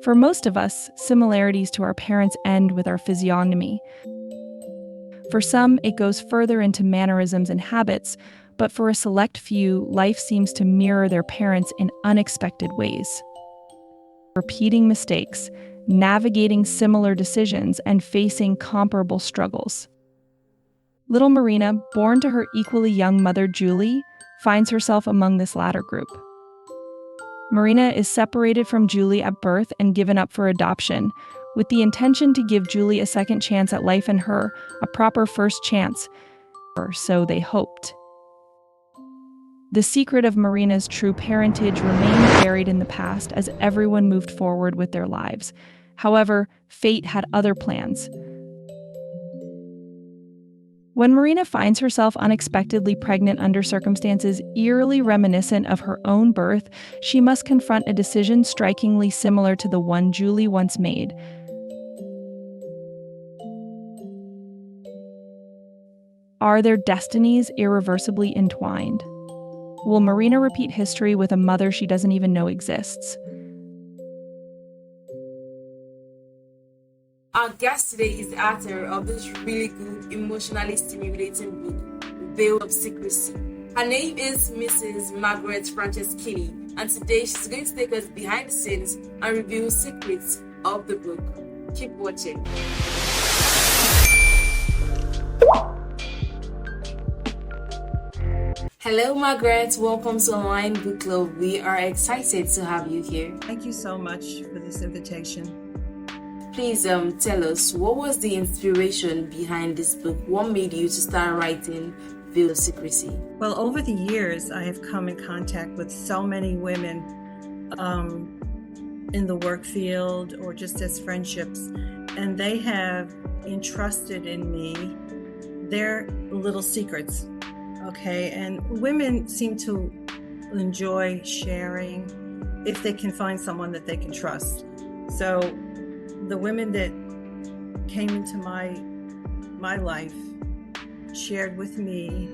For most of us, similarities to our parents end with our physiognomy. For some, it goes further into mannerisms and habits, but for a select few, life seems to mirror their parents in unexpected ways. Repeating mistakes, navigating similar decisions, and facing comparable struggles. Little Marina, born to her equally young mother Julie, finds herself among this latter group. Marina is separated from Julie at birth and given up for adoption, with the intention to give Julie a second chance at life and her a proper first chance, or so they hoped. The secret of Marina's true parentage remained buried in the past as everyone moved forward with their lives. However, fate had other plans. When Marina finds herself unexpectedly pregnant under circumstances eerily reminiscent of her own birth, she must confront a decision strikingly similar to the one Julie once made. Are their destinies irreversibly entwined? Will Marina repeat history with a mother she doesn't even know exists? Our guest today is the author of this really good, emotionally stimulating book, Veil of Secrecy. Her name is Mrs. Margaret Franceschini, and today she's going to take us behind the scenes and reveal secrets of the book. Keep watching. Hello, Margaret. Welcome to Online Book Club. We are excited to have you here. Thank you so much for this invitation. Please tell us, what was the inspiration behind this book? What made you to start writing Veil of Secrecy? Well, over the years, I have come in contact with so many women in the work field or just as friendships, and they have entrusted in me their little secrets, okay? And women seem to enjoy sharing if they can find someone that they can trust. So the women that came into my life shared with me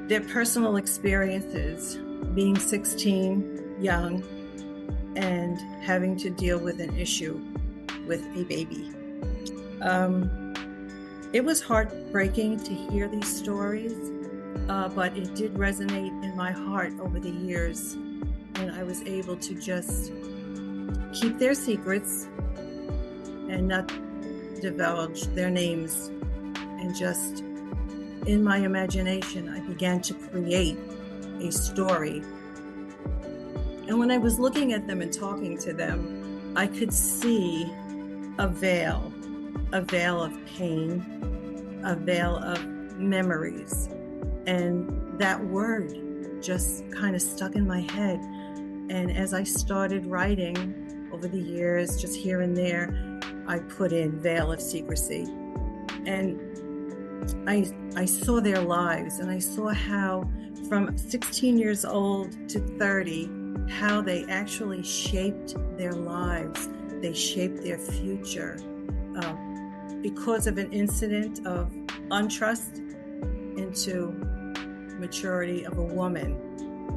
their personal experiences being 16, young, and having to deal with an issue with a baby. It was heartbreaking to hear these stories, but it did resonate in my heart over the years, and I was able to just keep their secrets and not divulge their names. And just in my imagination, I began to create a story. And when I was looking at them and talking to them, I could see a veil of pain, a veil of memories. And that word just kind of stuck in my head. And as I started writing over the years, just here and there, I put in Veil of Secrecy. And I saw their lives, and I saw how from 16 years old to 30, how they actually shaped their lives. They shaped their future because of an incident of untrust into maturity of a woman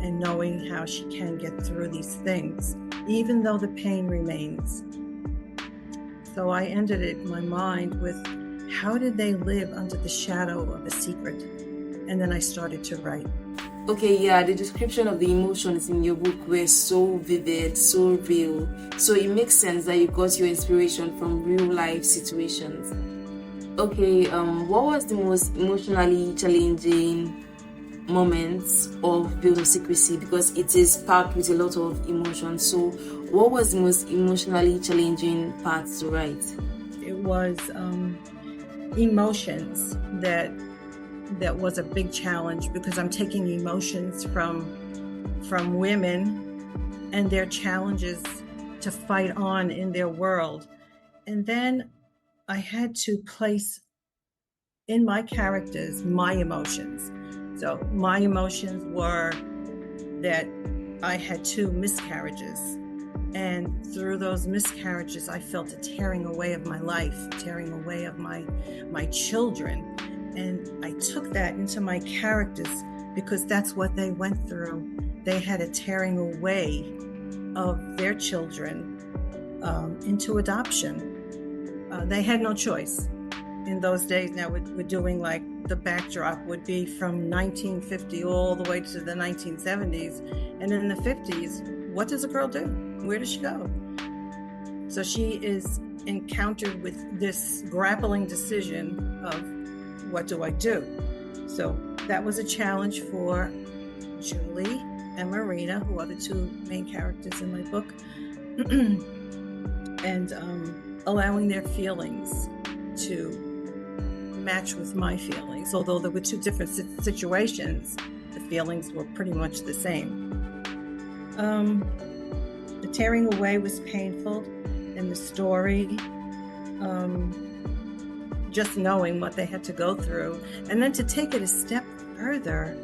and knowing how she can get through these things, even though the pain remains. So I ended it in my mind with, how did they live under the shadow of a secret? And then I started to write. Okay, yeah, the description of the emotions in your book were so vivid, so real. So it makes sense that you got your inspiration from real life situations. Okay, what was the most emotionally challenging moments of Veil of Secrecy? Because it is packed with a lot of emotions. So what was the most emotionally challenging part to write? It was emotions that was a big challenge, because I'm taking emotions from women and their challenges to fight on in their world. And then I had to place in my characters my emotions. So my emotions were that I had 2 miscarriages. And through those miscarriages, I felt a tearing away of my life, tearing away of my children. And I took that into my characters because that's what they went through. They had a tearing away of their children into adoption. They had no choice in those days. Now we're doing like the backdrop would be from 1950 all the way to the 1970s. And in the 50s, what does a girl do? Where does she go? So she is encountered with this grappling decision of, what do I do? So that was a challenge for Julie and Marina, who are the two main characters in my book, and allowing their feelings to match with my feelings. Although there were two different situations, the feelings were pretty much the same. The tearing away was painful in the story, just knowing what they had to go through. And then to take it a step further,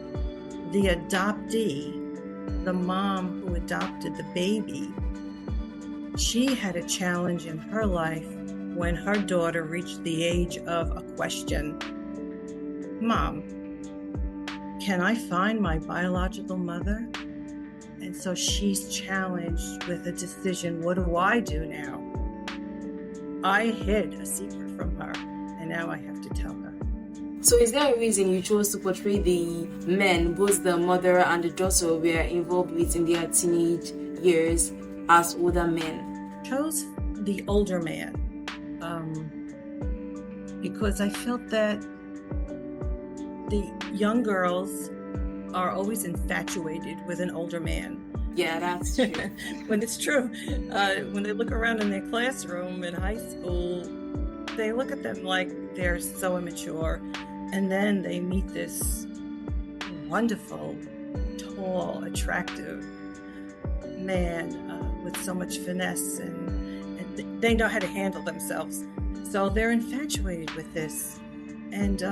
the adoptee, the mom who adopted the baby, she had a challenge in her life when her daughter reached the age of a question. Mom, can I find my biological mother? And so she's challenged with a decision. What do I do now? I hid a secret from her, and now I have to tell her. So is there a reason you chose to portray the men, both the mother and the daughter were involved with in their teenage years, as older men? I chose the older man because I felt that the young girls are always infatuated with an older man. Yeah, that's true. When it's true. When they look around in their classroom in high school, they look at them like they're so immature. And then they meet this wonderful, tall, attractive man with so much finesse, and they know how to handle themselves. So they're infatuated with this. And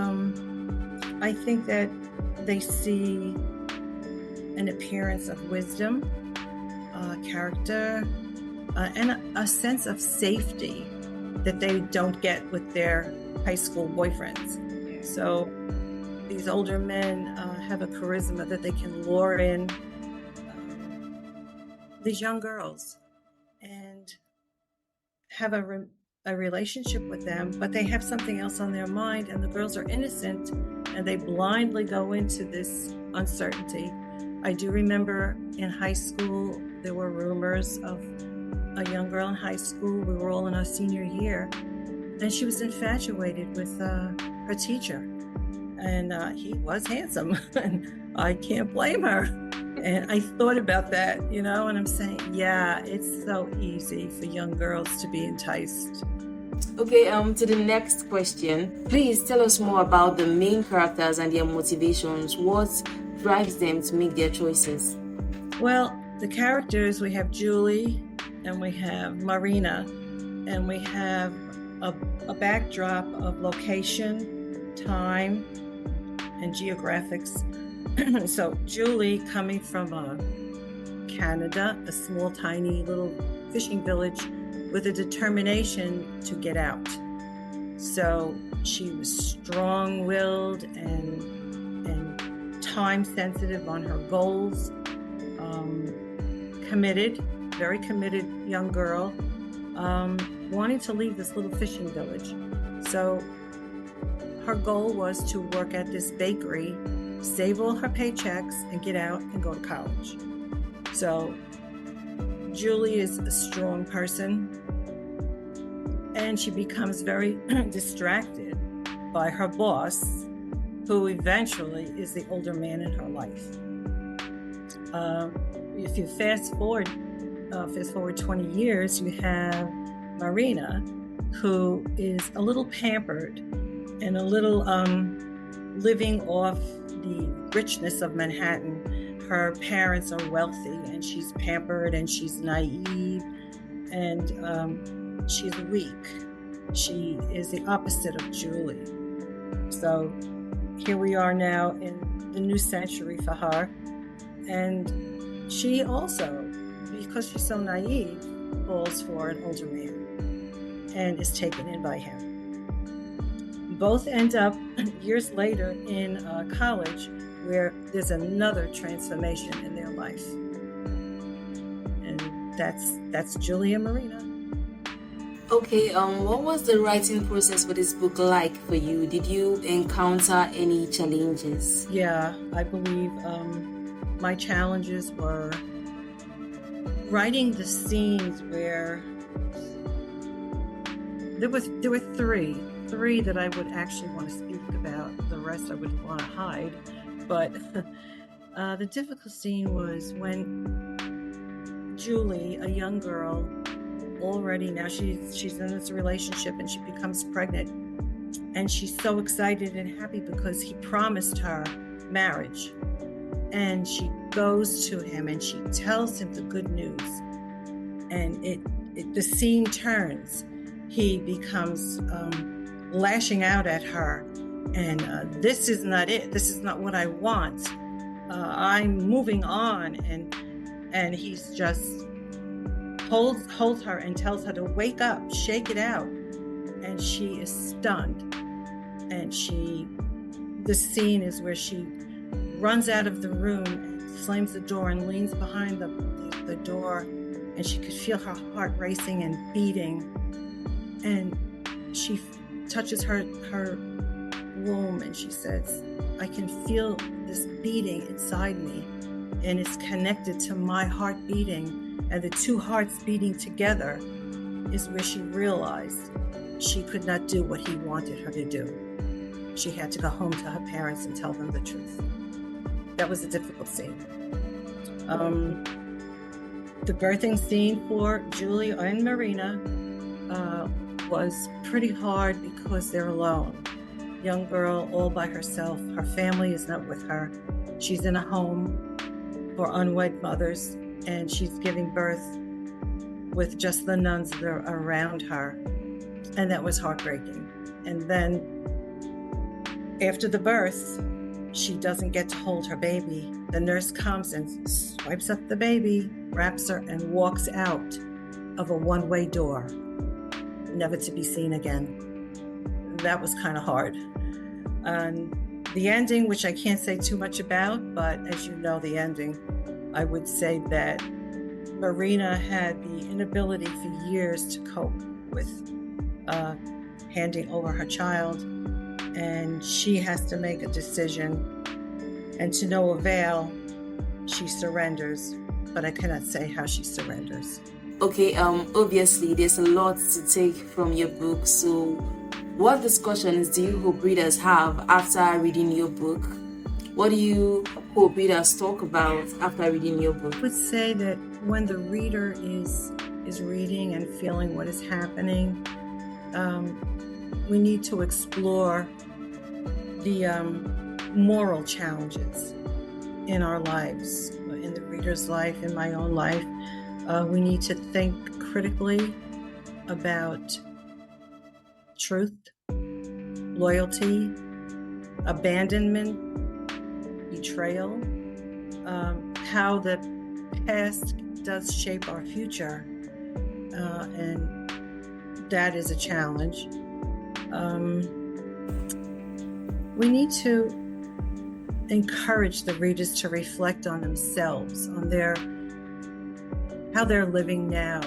I think that they see an appearance of wisdom, character, and a sense of safety that they don't get with their high school boyfriends. So these older men have a charisma that they can lure in these young girls and have a relationship with them, but they have something else on their mind, and the girls are innocent and they blindly go into this uncertainty. I do remember in high school, there were rumors of a young girl in high school. We were all in our senior year, and she was infatuated with her teacher. And he was handsome, and I can't blame her. And I thought about that, and I'm saying, yeah, it's so easy for young girls to be enticed. Okay, to the next question. Please tell us more about the main characters and their motivations. What drives them to make their choices? Well, the characters, we have Julie and we have Marina, and we have a backdrop of location, time, and geographics. So Julie, coming from Canada, a small, tiny little fishing village, with a determination to get out. So she was strong-willed and time-sensitive on her goals, committed, very committed young girl, wanting to leave this little fishing village. So her goal was to work at this bakery, save all her paychecks, and get out and go to college. So Julie is a strong person, and she becomes very distracted by her boss, who eventually is the older man in her life. If you fast forward 20 years, you have Marina, who is a little pampered and a little living off the richness of Manhattan. Her parents are wealthy, and she's pampered, and she's naive, and she's weak. She is the opposite of Julie. So here we are now in the new century for her, and she also, because she's so naive, falls for an older man and is taken in by him. Both end up years later in college, where there's another transformation in their life. And that's Julie and Marina. Okay, what was the writing process for this book like for you? Did you encounter any challenges? Yeah, I believe my challenges were writing the scenes where there were three that I would actually want to speak about. The rest I would want to hide. But the difficult scene was when Julie, a young girl, already now she's in this relationship and she becomes pregnant, and she's so excited and happy because he promised her marriage, and she goes to him and she tells him the good news, and the scene turns. He becomes lashing out at her, and this is not it. This is not what I want. I'm moving on, and he's just holds her and tells her to wake up, shake it out, and she is stunned. And the scene is where she runs out of the room and slams the door and leans behind the door, and she could feel her heart racing and beating, and she touches her womb and she says, I can feel this beating inside me, and it's connected to my heart beating. And the two hearts beating together is where she realized she could not do what he wanted her to do. She had to go home to her parents and tell them the truth. That was a difficult scene. The birthing scene for Julie and Marina was pretty hard because they're alone. Young girl all by herself. Her family is not with her. She's in a home for unwed mothers, and she's giving birth with just the nuns that are around her. And that was heartbreaking. And then after the birth, she doesn't get to hold her baby. The nurse comes and swipes up the baby, wraps her, and walks out of a one-way door, never to be seen again. That was kind of hard. And the ending, which I can't say too much about, but as you know, the ending, I would say that Marina had the inability for years to cope with handing over her child, and she has to make a decision, and to no avail, she surrenders, but I cannot say how she surrenders. Okay, obviously there's a lot to take from your book, so what discussions do you hope readers have after reading your book? What do you hope readers talk about after reading your book? I would say that when the reader is reading and feeling what is happening, we need to explore the moral challenges in our lives, in the reader's life, in my own life. We need to think critically about truth, loyalty, abandonment, betrayal, how the past does shape our future, and that is a challenge. We need to encourage the readers to reflect on themselves, on how they're living now,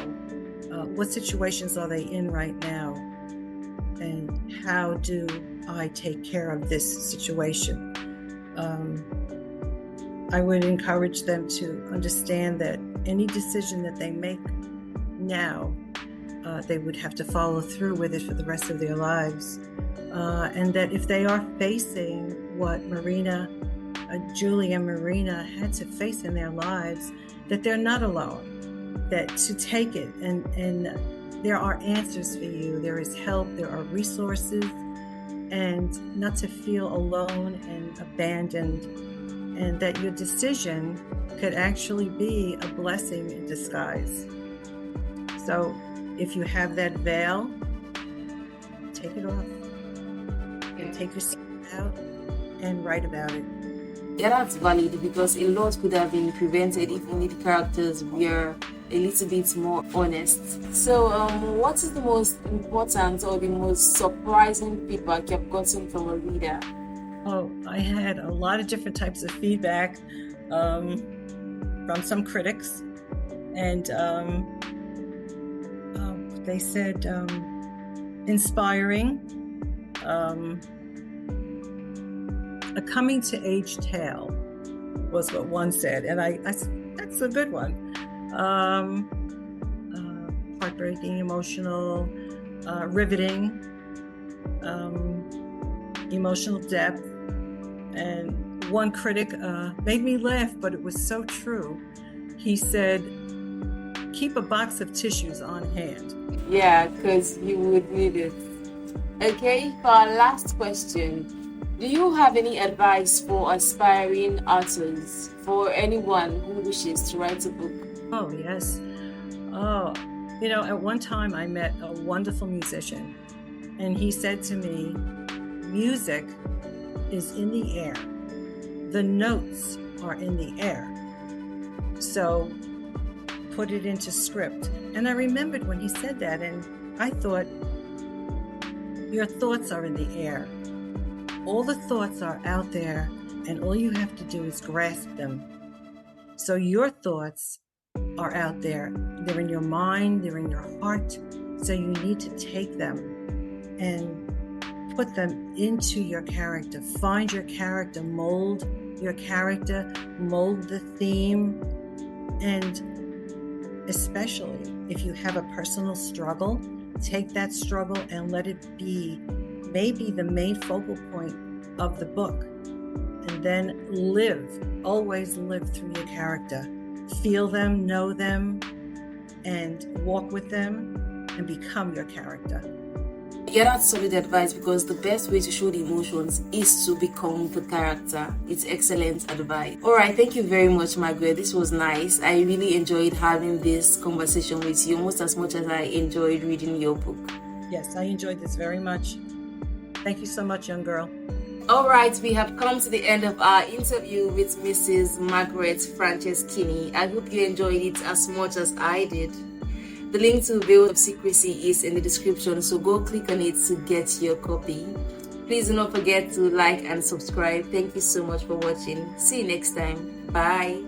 what situations are they in right now, and how do I take care of this situation. I would encourage them to understand that any decision that they make now, they would have to follow through with it for the rest of their lives. And that if they are facing what Julie and Marina had to face in their lives, that they're not alone, that to take it, and there are answers for you, there is help, there are resources, and not to feel alone and abandoned, and that your decision could actually be a blessing in disguise. So if you have that veil, take it off and take your secret out and write about it. Yeah, that's valid, because a lot could have been prevented if only the characters were a little bit more honest. So what is the most important or the most surprising feedback you've gotten from a reader? Oh, I had a lot of different types of feedback from some critics, and They said inspiring, a coming-to-age tale was what one said, and that's a good one. Heartbreaking, emotional, riveting, emotional depth. And one critic made me laugh, but it was so true. He said, keep a box of tissues on hand. Yeah, because you would need it. Okay, for our last question, do you have any advice for aspiring authors, for anyone who wishes to write a book? Oh, yes. Oh, at one time I met a wonderful musician, and he said to me, music is in the air. The notes are in the air. So put it into script. And I remembered when he said that, and I thought, your thoughts are in the air. All the thoughts are out there, and all you have to do is grasp them. So your thoughts are out there. They're in your mind, they're in your heart. So you need to take them and put them into your character. Find your character, mold your character, mold the theme. And especially if you have a personal struggle, take that struggle and let it be maybe the main focal point of the book. And then always live through your character. Feel them, know them, and walk with them and become your character. Yeah, that's solid advice, because the best way to show the emotions is to become the character. It's excellent advice. All right, thank you very much, Margaret. This was nice. I really enjoyed having this conversation with you, almost as much as I enjoyed reading your book. Yes, I enjoyed this very much. Thank you so much, young girl. All right, we have come to the end of our interview with Mrs. Margaret Franceschini. I hope you enjoyed it as much as I did. The link to Veil of Secrecy is in the description, so go click on it to get your copy. Please do not forget to like and subscribe. Thank you so much for watching. See you next time. Bye.